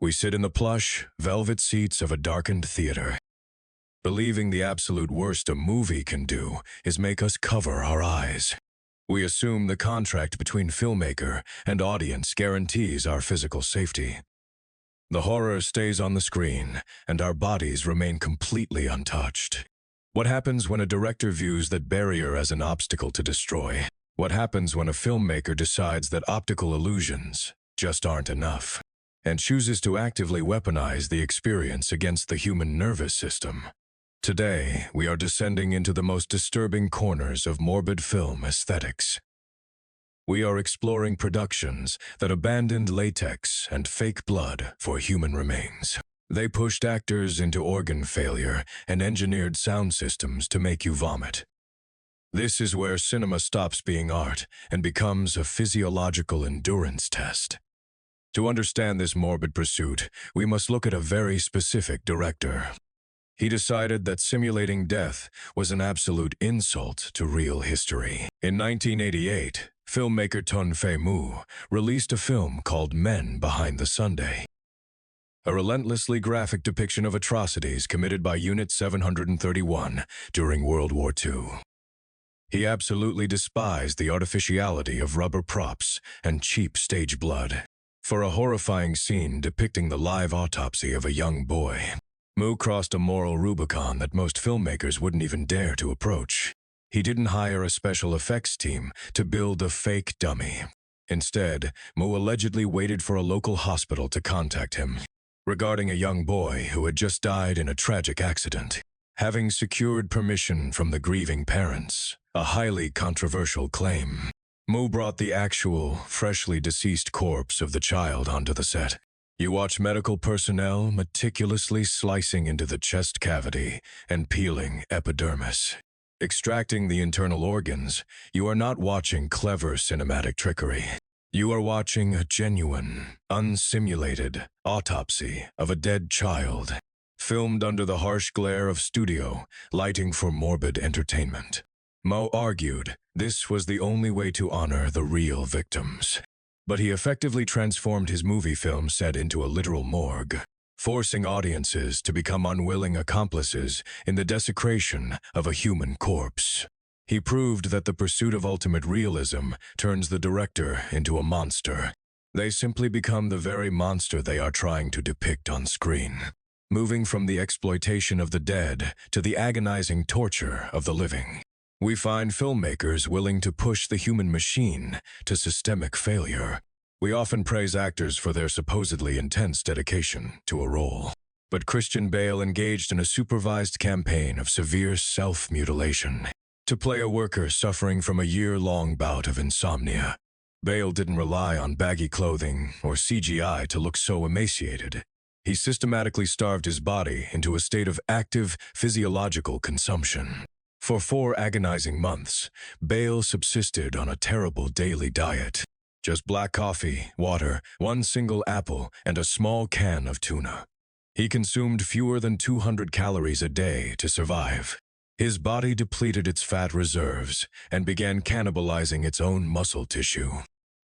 We sit in the plush, velvet seats of a darkened theater, believing the absolute worst a movie can do is make us cover our eyes. We assume the contract between filmmaker and audience guarantees our physical safety. The horror stays on the screen, and our bodies remain completely untouched. What happens when a director views that barrier as an obstacle to destroy? What happens when a filmmaker decides that optical illusions just aren't enough, and chooses to actively weaponize the experience against the human nervous system? Today, we are descending into the most disturbing corners of morbid film aesthetics. We are exploring productions that abandoned latex and fake blood for human remains. They pushed actors into organ failure and engineered sound systems to make you vomit. This is where cinema stops being art and becomes a physiological endurance test. To understand this morbid pursuit, we must look at a very specific director. He decided that simulating death was an absolute insult to real history. In 1988, filmmaker Ton Fei Mu released a film called Men Behind the Sunday, a relentlessly graphic depiction of atrocities committed by Unit 731 during World War II. He absolutely despised the artificiality of rubber props and cheap stage blood. For a horrifying scene depicting the live autopsy of a young boy, Mu crossed a moral Rubicon that most filmmakers wouldn't even dare to approach. He didn't hire a special effects team to build a fake dummy. Instead, Mu allegedly waited for a local hospital to contact him regarding a young boy who had just died in a tragic accident. Having secured permission from the grieving parents, a highly controversial claim, Mu brought the actual, freshly deceased corpse of the child onto the set. You watch medical personnel meticulously slicing into the chest cavity and peeling epidermis, extracting the internal organs. You are not watching clever cinematic trickery. You are watching a genuine, unsimulated autopsy of a dead child, filmed under the harsh glare of studio lighting for morbid entertainment. Mo argued this was the only way to honor the real victims. But he effectively transformed his movie film set into a literal morgue, forcing audiences to become unwilling accomplices in the desecration of a human corpse. He proved that the pursuit of ultimate realism turns the director into a monster. They simply become the very monster they are trying to depict on screen, moving from the exploitation of the dead to the agonizing torture of the living. We find filmmakers willing to push the human machine to systemic failure. We often praise actors for their supposedly intense dedication to a role. But Christian Bale engaged in a supervised campaign of severe self-mutilation to play a worker suffering from a year-long bout of insomnia. Bale didn't rely on baggy clothing or CGI to look so emaciated. He systematically starved his body into a state of active physiological consumption. For 4 agonizing months, Bale subsisted on a terrible daily diet. Just black coffee, water, 1 single apple, and a small can of tuna. He consumed fewer than 200 calories a day to survive. His body depleted its fat reserves and began cannibalizing its own muscle tissue.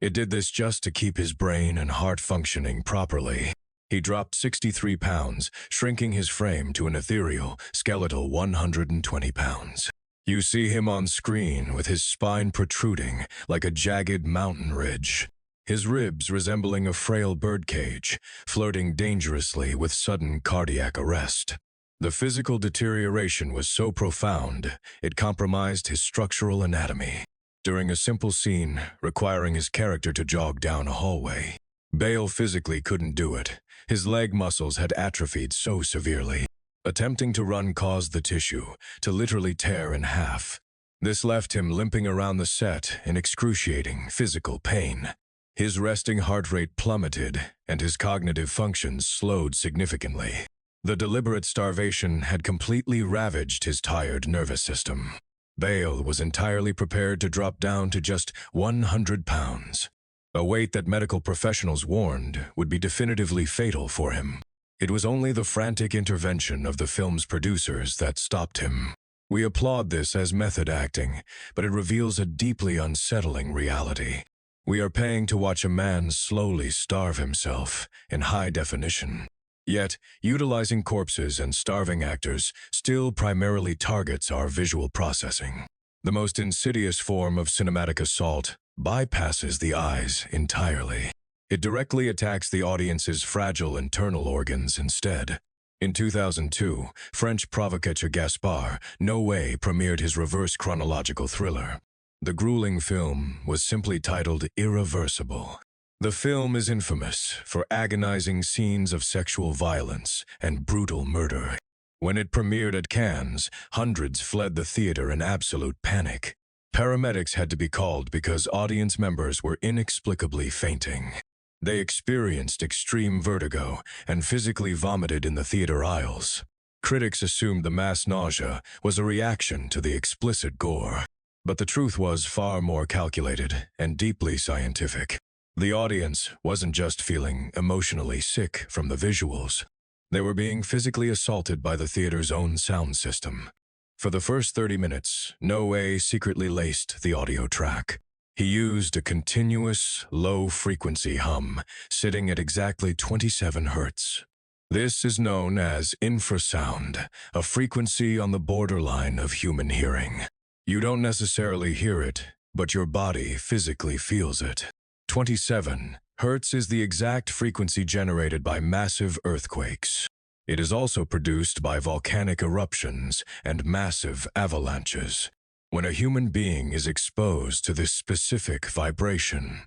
It did this just to keep his brain and heart functioning properly. He dropped 63 pounds, shrinking his frame to an ethereal, skeletal 120 pounds. You see him on screen with his spine protruding like a jagged mountain ridge, his ribs resembling a frail birdcage, flirting dangerously with sudden cardiac arrest. The physical deterioration was so profound, it compromised his structural anatomy. During a simple scene requiring his character to jog down a hallway, Bale physically couldn't do it. His leg muscles had atrophied so severely. Attempting to run caused the tissue to literally tear in half. This left him limping around the set in excruciating physical pain. His resting heart rate plummeted, and his cognitive functions slowed significantly. The deliberate starvation had completely ravaged his tired nervous system. Bale was entirely prepared to drop down to just 100 pounds, a weight that medical professionals warned would be definitively fatal for him. It was only the frantic intervention of the film's producers that stopped him. We applaud this as method acting, but it reveals a deeply unsettling reality. We are paying to watch a man slowly starve himself in high definition. Yet, utilizing corpses and starving actors still primarily targets our visual processing. The most insidious form of cinematic assault bypasses the eyes entirely. It directly attacks the audience's fragile internal organs instead. In 2002, French provocateur Gaspard Noé premiered his reverse chronological thriller. The grueling film was simply titled Irreversible. The film is infamous for agonizing scenes of sexual violence and brutal murder. When it premiered at Cannes, hundreds fled the theater in absolute panic. Paramedics had to be called because audience members were inexplicably fainting. They experienced extreme vertigo and physically vomited in the theater aisles. Critics assumed the mass nausea was a reaction to the explicit gore. But the truth was far more calculated and deeply scientific. The audience wasn't just feeling emotionally sick from the visuals. They were being physically assaulted by the theater's own sound system. For the first 30 minutes, Noé secretly laced the audio track. He used a continuous, low-frequency hum, sitting at exactly 27 hertz. This is known as infrasound, a frequency on the borderline of human hearing. You don't necessarily hear it, but your body physically feels it. 27 hertz is the exact frequency generated by massive earthquakes. It is also produced by volcanic eruptions and massive avalanches. When a human being is exposed to this specific vibration,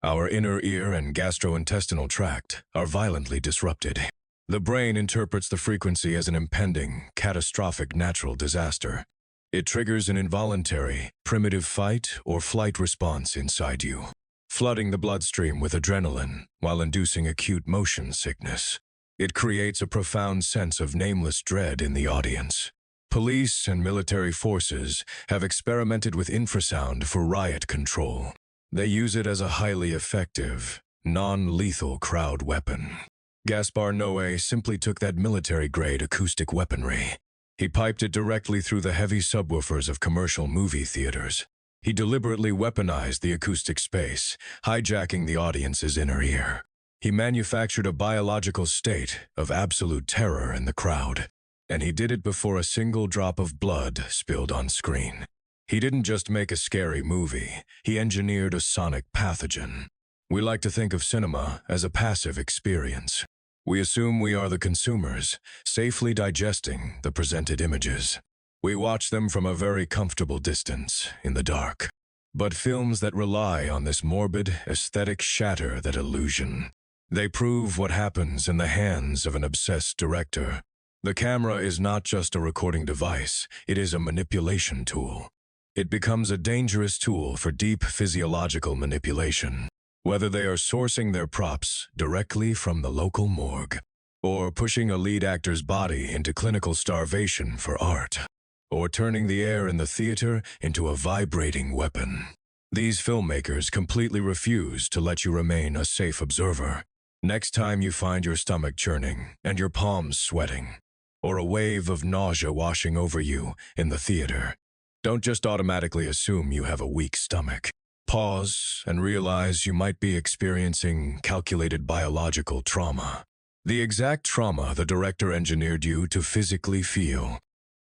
our inner ear and gastrointestinal tract are violently disrupted. The brain interprets the frequency as an impending, catastrophic natural disaster. It triggers an involuntary, primitive fight or flight response inside you, flooding the bloodstream with adrenaline while inducing acute motion sickness. It creates a profound sense of nameless dread in the audience. Police and military forces have experimented with infrasound for riot control. They use it as a highly effective, non-lethal crowd weapon. Gaspard Noé simply took that military-grade acoustic weaponry. He piped it directly through the heavy subwoofers of commercial movie theaters. He deliberately weaponized the acoustic space, hijacking the audience's inner ear. He manufactured a biological state of absolute terror in the crowd. And he did it before a single drop of blood spilled on screen. He didn't just make a scary movie, he engineered a sonic pathogen. We like to think of cinema as a passive experience. We assume we are the consumers, safely digesting the presented images. We watch them from a very comfortable distance, in the dark. But films that rely on this morbid aesthetic shatter that illusion. They prove what happens in the hands of an obsessed director. The camera is not just a recording device, it is a manipulation tool. It becomes a dangerous tool for deep physiological manipulation, whether they are sourcing their props directly from the local morgue, or pushing a lead actor's body into clinical starvation for art, or turning the air in the theater into a vibrating weapon. These filmmakers completely refuse to let you remain a safe observer. Next time you find your stomach churning and your palms sweating, or a wave of nausea washing over you in the theater, don't just automatically assume you have a weak stomach. Pause and realize you might be experiencing calculated biological trauma. The exact trauma the director engineered you to physically feel.